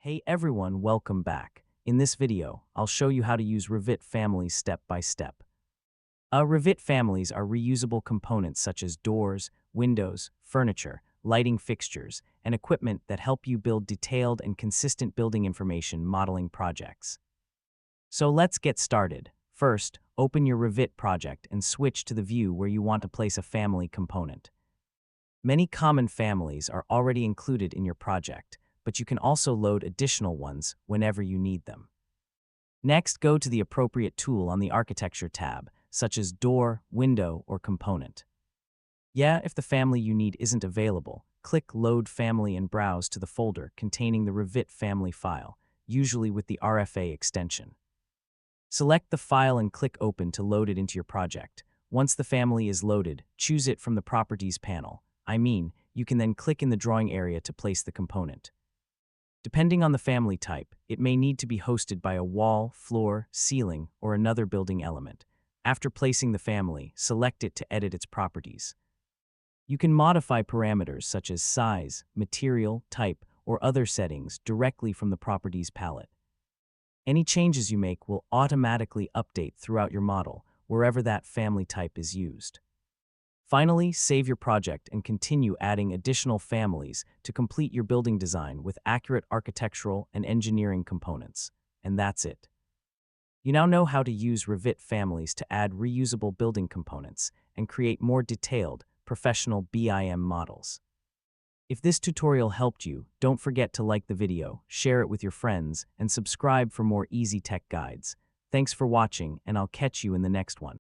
Hey everyone, welcome back. In this video, I'll show you how to use Revit Families step by step. Revit Families are reusable components such as doors, windows, furniture, lighting fixtures, and equipment that help you build detailed and consistent building information modeling projects. So let's get started. First, open your Revit project and switch to the view where you want to place a family component. Many common families are already included in your project, but you can also load additional ones whenever you need them. Next, go to the appropriate tool on the Architecture tab, such as Door, Window, or Component. If the family you need isn't available, click Load Family and browse to the folder containing the Revit family file, usually with the RFA extension. Select the file and click Open to load it into your project. Once the family is loaded, choose it from the Properties panel. You can then click in the drawing area to place the component. Depending on the family type, it may need to be hosted by a wall, floor, ceiling, or another building element. After placing the family, select it to edit its properties. You can modify parameters such as size, material, type, or other settings directly from the Properties palette. Any changes you make will automatically update throughout your model, wherever that family type is used. Finally, save your project and continue adding additional families to complete your building design with accurate architectural and engineering components. And that's it. You now know how to use Revit Families to add reusable building components and create more detailed, professional BIM models. If this tutorial helped you, don't forget to like the video, share it with your friends, and subscribe for more easy tech guides. Thanks for watching, and I'll catch you in the next one.